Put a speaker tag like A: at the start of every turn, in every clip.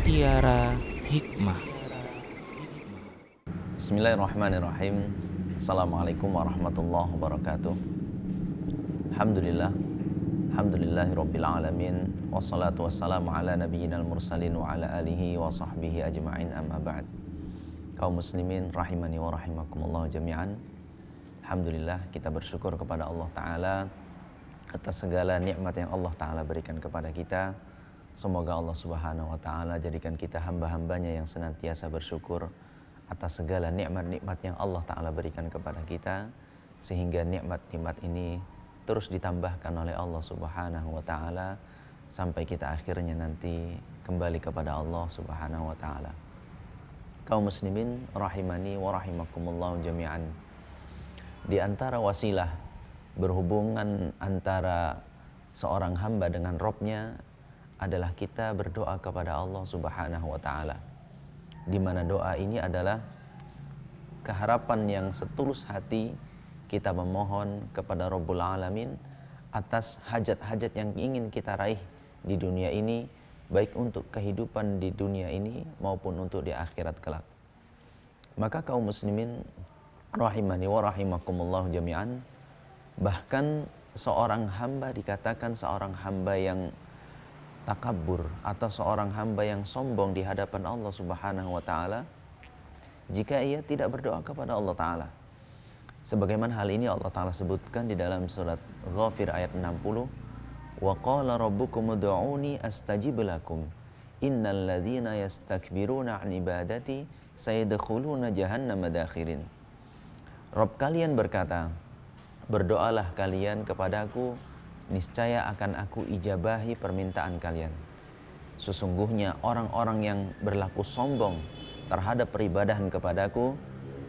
A: Mutiara Hikmah.
B: Bismillahirrahmanirrahim. Assalamualaikum warahmatullahi wabarakatuh. Alhamdulillah, alhamdulillahirabbil alamin, wassalatu wassalamu ala nabiyyinal mursalin wa ala alihi wa sahbihi ajma'in, amma ba'd. Kaum muslimin rahimani wa rahimakumullah jami'an. Alhamdulillah, kita bersyukur kepada Allah Ta'ala atas segala nikmat yang Allah Ta'ala berikan kepada kita. Semoga Allah Subhanahu wa Ta'ala jadikan kita hamba-hambanya yang senantiasa bersyukur atas segala nikmat-nikmat yang Allah Ta'ala berikan kepada kita, sehingga nikmat-nikmat ini terus ditambahkan oleh Allah Subhanahu wa Ta'ala sampai kita akhirnya nanti kembali kepada Allah Subhanahu wa Ta'ala. Kaum muslimin rahimani wa rahimakumullah jami'an, di antara wasilah berhubungan antara seorang hamba dengan Robnya adalah kita berdoa kepada Allah Subhanahu wa Ta'ala, di mana doa ini adalah keharapan yang setulus hati kita memohon kepada Rabbul Alamin atas hajat-hajat yang ingin kita raih di dunia ini, baik untuk kehidupan di dunia ini maupun untuk di akhirat kelak. Maka kaum muslimin rahimani wa rahimakumullah jami'an, bahkan seorang hamba dikatakan seorang hamba yang takabur atau seorang hamba yang sombong di hadapan Allah Subhanahu wa Ta'ala jika ia tidak berdoa kepada Allah Ta'ala. Sebagaimana hal ini Allah Ta'ala sebutkan di dalam surat Ghafir ayat 60, wa qala rabbukum ud'uni astajib lakum innal ladzina yastakbiruna an ibadati sayadkhuluna jahannama dakhirin. Rabb kalian berkata, berdoalah kalian kepadaku, niscaya akan aku ijabahi permintaan kalian. Sesungguhnya orang-orang yang berlaku sombong terhadap peribadahan kepadaku,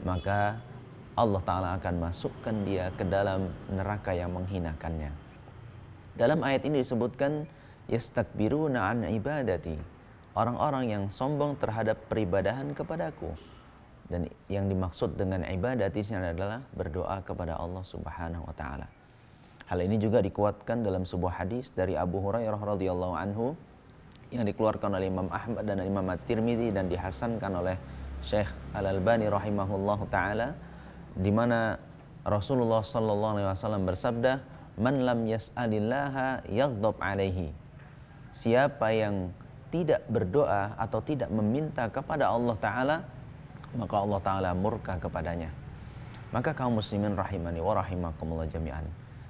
B: maka Allah Ta'ala akan masukkan dia ke dalam neraka yang menghinakannya. Dalam ayat ini disebutkan yastakbiruna an ibadati, orang-orang yang sombong terhadap peribadahan kepadaku. Dan yang dimaksud dengan ibadat ini adalah berdoa kepada Allah Subhanahu wa Ta'ala. Hal ini juga dikuatkan dalam sebuah hadis dari Abu Hurairah radhiyallahu anhu yang dikeluarkan oleh Imam Ahmad dan Imam At-Tirmidzi dan dihasankan oleh Syekh Al-Albani rahimahullahu taala, di mana Rasulullah sallallahu alaihi wasallam bersabda, "Man lam yas'alillaha yaghdab alaihi." Siapa yang tidak berdoa atau tidak meminta kepada Allah Ta'ala, maka Allah Ta'ala murka kepadanya. Maka kaum muslimin rahimani wa rahimakumullah jami'an,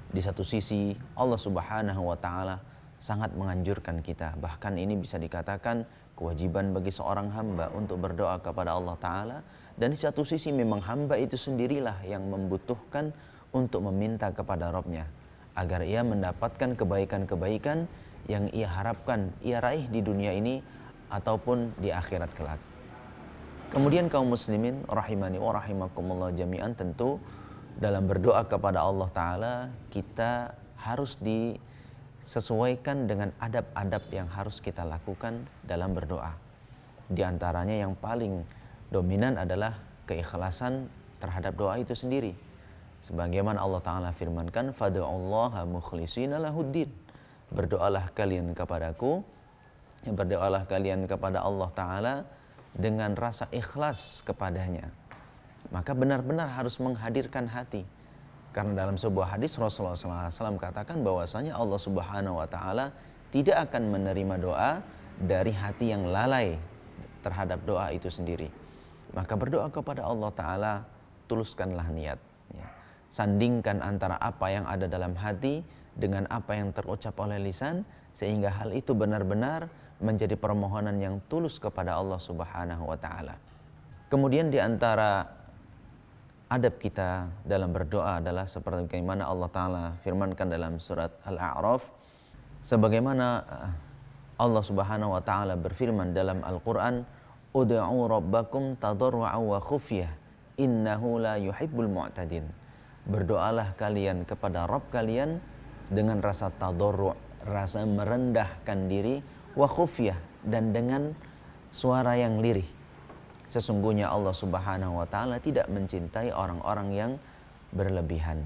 B: di satu sisi Allah Subhanahu wa Ta'ala sangat menganjurkan kita, bahkan ini bisa dikatakan kewajiban bagi seorang hamba untuk berdoa kepada Allah Ta'ala. Dan di satu sisi memang hamba itu sendirilah yang membutuhkan untuk meminta kepada Rabb-Nya agar ia mendapatkan kebaikan-kebaikan yang ia harapkan ia raih di dunia ini ataupun di akhirat kelak. Kemudian kaum muslimin rahimani wa rahimakumullah jami'an, tentu dalam berdoa kepada Allah Ta'ala kita harus disesuaikan dengan adab-adab yang harus kita lakukan dalam berdoa. Di antaranya yang paling dominan adalah keikhlasan terhadap doa itu sendiri. Sebagaimana Allah Ta'ala firmankan, fad'ullaha mukhlishina lahuddin, berdoalah kalian kepadaku, berdoalah kalian kepada Allah Ta'ala dengan rasa ikhlas kepadanya. Maka benar-benar harus menghadirkan hati. Karena dalam sebuah hadis Rasulullah SAW katakan bahwasanya Allah Subhanahu wa Ta'ala tidak akan menerima doa dari hati yang lalai terhadap doa itu sendiri. Maka berdoa kepada Allah Ta'ala, tuluskanlah niat. Sandingkan antara apa yang ada dalam hati dengan apa yang terucap oleh lisan, sehingga hal itu benar-benar menjadi permohonan yang tulus kepada Allah Subhanahu wa Ta'ala. Kemudian di antara adab kita dalam berdoa adalah seperti bagaimana Allah Ta'ala firmankan dalam surat Al-A'raf, sebagaimana Allah Subhanahu wa Ta'ala berfirman dalam Al-Quran, ud'u rabbakum tadarru'an wa khufyah innahu la yuhibbul mu'tadin. Berdoalah kalian kepada Rabb kalian dengan rasa tadarru', rasa merendahkan diri, wa khufyah, dan dengan suara yang lirih. Sesungguhnya Allah Subhanahu wa Ta'ala tidak mencintai orang-orang yang berlebihan.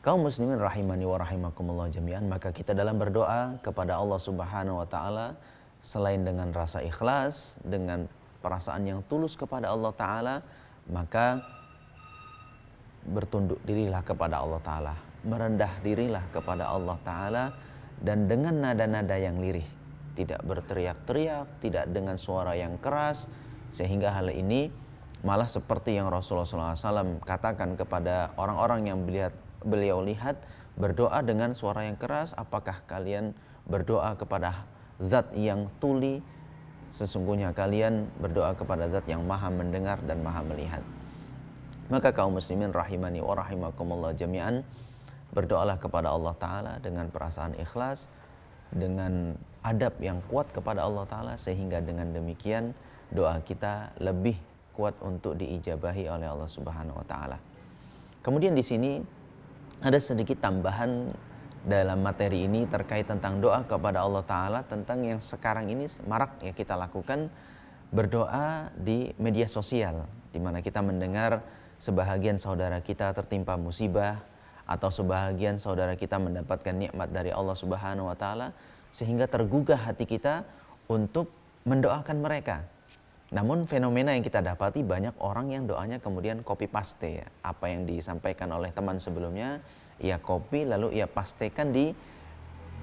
B: Kaum muslimin rahimani wa rahimakumullah jami'an, maka kita dalam berdoa kepada Allah Subhanahu wa Ta'ala selain dengan rasa ikhlas, dengan perasaan yang tulus kepada Allah Ta'ala, maka bertunduk dirilah kepada Allah Ta'ala, merendah dirilah kepada Allah Ta'ala, dan dengan nada-nada yang lirih, tidak berteriak-teriak, tidak dengan suara yang keras, sehingga hal ini malah seperti yang Rasulullah SAW katakan kepada orang-orang yang beliau lihat berdoa dengan suara yang keras, apakah kalian berdoa kepada zat yang tuli? Sesungguhnya kalian berdoa kepada zat yang maha mendengar dan maha melihat. Maka kaum muslimin rahimani wa rahimakumullah jami'an, berdoalah kepada Allah Ta'ala dengan perasaan ikhlas, dengan adab yang kuat kepada Allah Ta'ala, sehingga dengan demikian doa kita lebih kuat untuk diijabahi oleh Allah Subhanahu wa Ta'ala. Kemudian di sini ada sedikit tambahan dalam materi ini terkait tentang doa kepada Allah Ta'ala, tentang yang sekarang ini marak ya kita lakukan, berdoa di media sosial, di mana kita mendengar sebahagian saudara kita tertimpa musibah, atau sebahagian saudara kita mendapatkan nikmat dari Allah Subhanahu wa Ta'ala, sehingga tergugah hati kita untuk mendoakan mereka. Namun fenomena yang kita dapati, banyak orang yang doanya kemudian copy paste ya. Apa yang disampaikan oleh teman sebelumnya, ia copy lalu ia pastekan di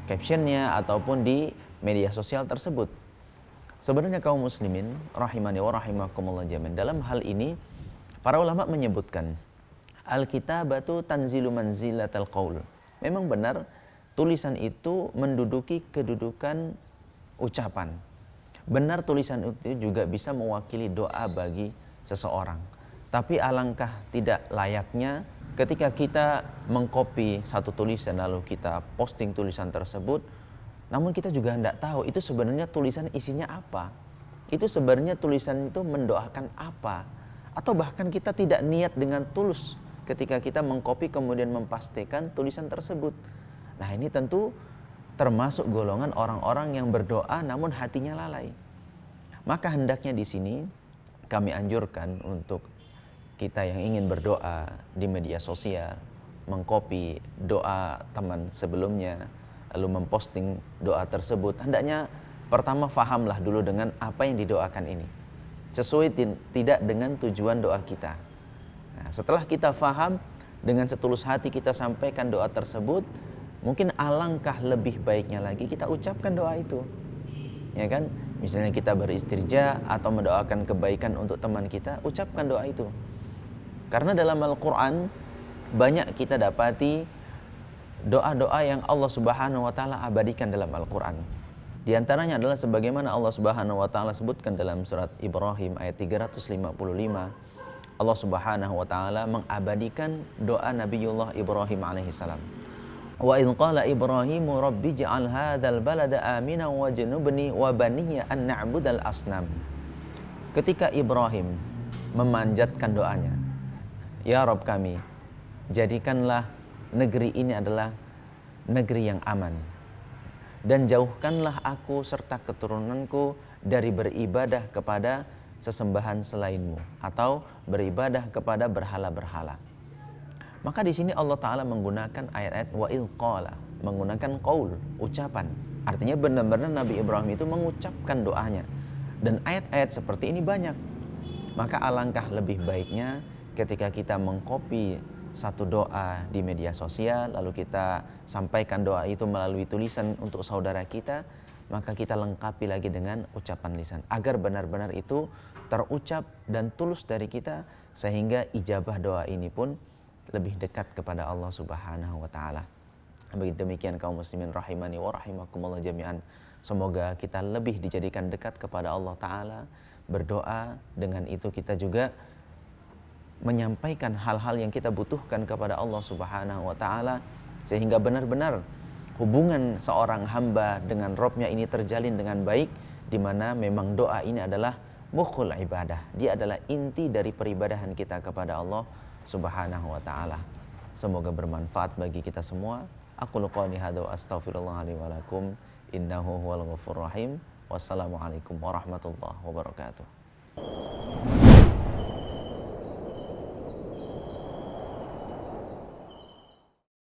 B: captionnya ataupun di media sosial tersebut. Sebenarnya kaum muslimin rahimani wa rahimakumullah jami'an, dalam hal ini para ulama menyebutkan al-kitabatu tanzilu manzilatal qaul. Memang benar tulisan itu menduduki kedudukan ucapan. Benar tulisan itu juga bisa mewakili doa bagi seseorang. Tapi alangkah tidak layaknya ketika kita mengcopy satu tulisan lalu kita posting tulisan tersebut, namun kita juga tidak tahu itu sebenarnya tulisan isinya apa. Itu sebenarnya tulisan itu mendoakan apa. Atau bahkan kita tidak niat dengan tulus ketika kita mengcopy kemudian mempastekan tulisan tersebut. Nah, ini tentu termasuk golongan orang-orang yang berdoa namun hatinya lalai. Maka hendaknya di sini kami anjurkan untuk kita yang ingin berdoa di media sosial, mengcopy doa teman sebelumnya lalu memposting doa tersebut, hendaknya pertama fahamlah dulu dengan apa yang didoakan ini, sesuai tidak dengan tujuan doa kita. Nah, setelah kita faham, dengan setulus hati kita sampaikan doa tersebut, mungkin alangkah lebih baiknya lagi kita ucapkan doa itu, ya kan? Misalnya kita beristirja atau mendoakan kebaikan untuk teman kita, ucapkan doa itu. Karena dalam Al-Quran banyak kita dapati doa-doa yang Allah Subhanahu wa Ta'ala abadikan dalam Al-Quran. Di antaranya adalah sebagaimana Allah Subhanahu wa Ta'ala sebutkan dalam surat Ibrahim ayat 355. Allah Subhanahu wa Ta'ala mengabadikan doa Nabiullah Ibrahim alaihissalam. Wa in qala Ibrahimu rabbi ja'al hadzal balada aminan wajnubni wa baniya an na'budal asnam. Ketika Ibrahim memanjatkan doanya, ya Rabb kami, jadikanlah negeri ini adalah negeri yang aman, dan jauhkanlah aku serta keturunanku dari beribadah kepada sesembahan selainmu atau beribadah kepada berhala-berhala. Maka di sini Allah Ta'ala menggunakan ayat-ayat wa il qala, menggunakan qaul, ucapan. Artinya benar-benar Nabi Ibrahim itu mengucapkan doanya. Dan ayat-ayat seperti ini banyak. Maka alangkah lebih baiknya ketika kita mengcopy satu doa di media sosial, lalu kita sampaikan doa itu melalui tulisan untuk saudara kita, maka kita lengkapi lagi dengan ucapan lisan, agar benar-benar itu terucap dan tulus dari kita, sehingga ijabah doa ini pun lebih dekat kepada Allah Subhanahu wa Ta'ala. Demikian kaum muslimin rahimani wa rahimakumullah jami'an, semoga kita lebih dijadikan dekat kepada Allah Ta'ala. Berdoa, dengan itu kita juga menyampaikan hal-hal yang kita butuhkan kepada Allah Subhanahu wa Ta'ala, sehingga benar-benar hubungan seorang hamba dengan Rabb-nya ini terjalin dengan baik, di mana memang doa ini adalah mukhul ibadah. Dia adalah inti dari peribadahan kita kepada Allah Subhanahu wa Ta'ala. Semoga bermanfaat bagi kita semua. Aqulu qouli hadza wa astaghfirullah li wa lakum innahu huwal ghafurur rahim. Wassalamualaikum warahmatullahi wabarakatuh.